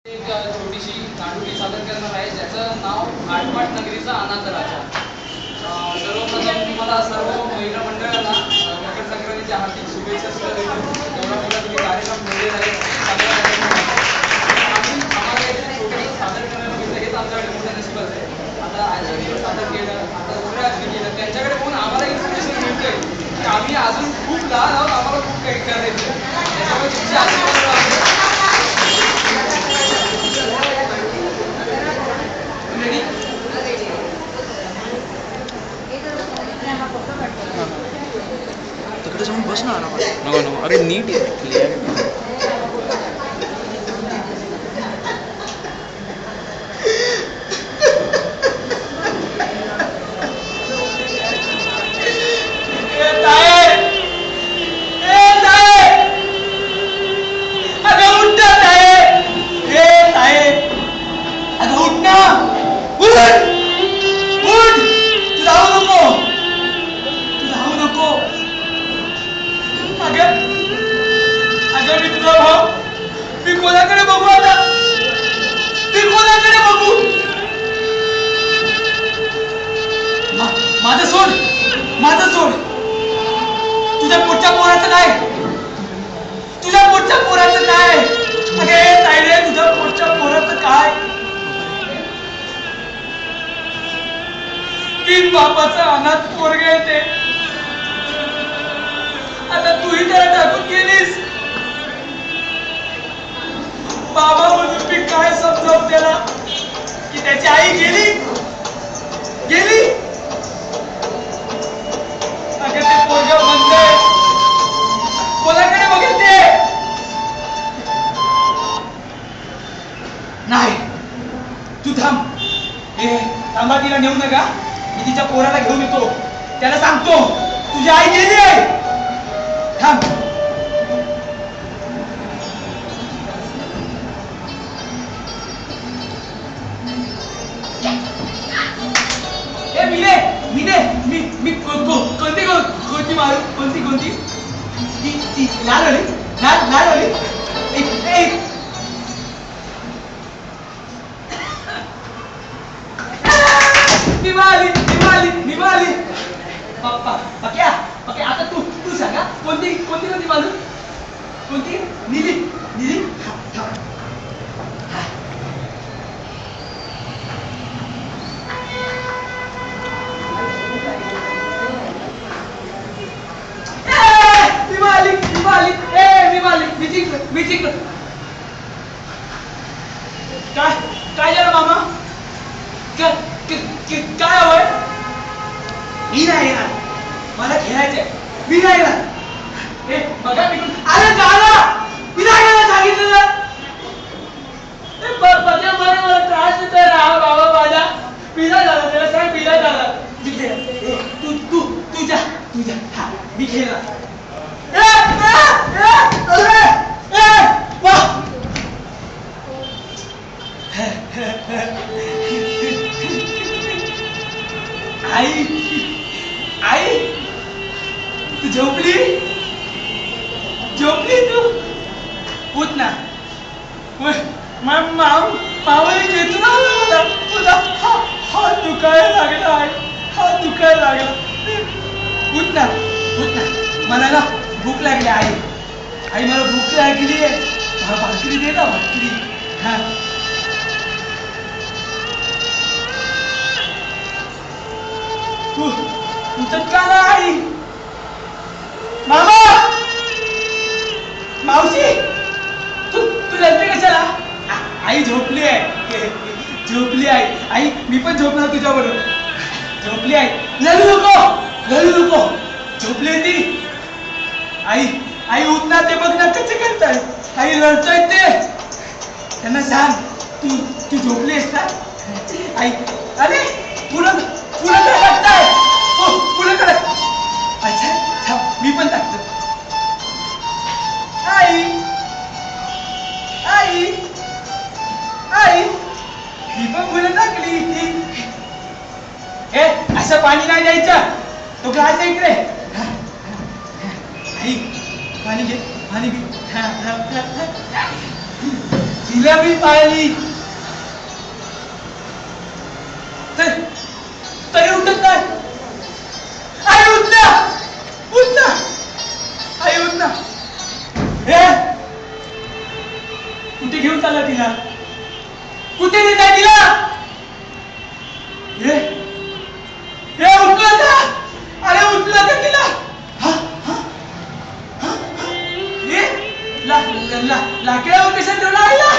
एक छोटीशी नाटुकी सादर करणार आहे ज्याचं नाव आटपाट नगरीचा अनाथ राजा। सर्वप्रथम तुम्हाला सर्व महिला मंडळांना मकर संक्रांतीच्या हार्दिक शुभेच्छा देतो। एवढा मोठा तुम्ही कार्यक्रम ठेवलेला आहे, आम्ही आम्हाला छोटे सादर करायला मिळतं हेच आमच्याकडे मोठं नशीबच आहे। आता आजीने सादर केलं, आता दुसऱ्या आजीने केलं, त्यांच्याकडे पाहून आम्हाला इन्स्पिरेशन मिळतंय की आम्ही अजून खूप लहान आहोत, आम्हाला खूप काही करायचं आहे। त्याच्यामुळे तुमची आशीर्वाद तिकडे जाऊन बस ना आरामात। नको नको, अरे नीट आहे, क्लिअर आहे। माझं सोड, तुझ्या पुढच्या पोराचं काय, तुझ्या पुढच्या पोराचं काय, अगे ताईडे तुझ्या पुढच्या पोराचं काय। तीन बापाचं अनाथ पोरगे आहे ते, आता तूही त्याला टाकून गेलीस। बाबा म्हणून मी काय समजावू त्याला की त्याची आई गेली गेली। अगं ते पोरगं म्हणतंय कोणाकडे बघेल ते, नाही तू थांब, ए थांबा, तिला नेऊ नका, मी तिच्या पोराला घेऊन येतो, त्याला सांगतो तुझी आई गेली आहे, थांब। कोणती मारू, कोणती ती लाल वाली, लाल वाली, निभाली पक्या आता तू सांगा कोणती मारू, कोणती, नीली विचित्र काय झालं मामा, काय हवंय? मी नाही येणार, मला खेळायचंय, मी नाही येणार। बघा मी अरे दादा, मी नाही येणार सांगितलं, मला त्रास देतोय राहा बाबा माझा, पिझ्झा झाला त्याला सांग, पिझ्झा झाला, मी खेळ, तू जा हा मी खेळणार। आई तू झोपली तू, उठ ना, मावली घेतो ना मला हात दुखायला लागला आहे, हात दुखायला लागला, उठ ना मला ना भूक लागली आई मला भूक लागली आहे, भाकरी दे ना, भाकरी, हा तुझं का ना आई, मामा, मावशी, तू रडते कशाला? आई झोपली आहे, आई मी पण झोपणार तुझ्या बरोबर, झोपली आहे, लढू नको, झोपली आहे ती, आई उठणार, ते बघ ना कसे करताय, आई रडतोय ते, त्यांना सांग तू झोपली आहेस ना, आई, अरे पुढं काय टाकताय, पुढं काय, अच्छा मी पण टाकतो, आई मी पण फुलं टाकली, असं पाणी नाही द्यायचं, तो ग्लास आहे इकडे, आई पाणी घे, तिला मी पाहिली तरी उठत नाही. आई उठ ना, उठ ना, आई उठ ना. हे कुठे घेऊन चालला तिला? कुठे नेताय तिला? हे उठलं का? अरे उठलं का तिला? हे लाकडावर कशाला ठेवला आईला?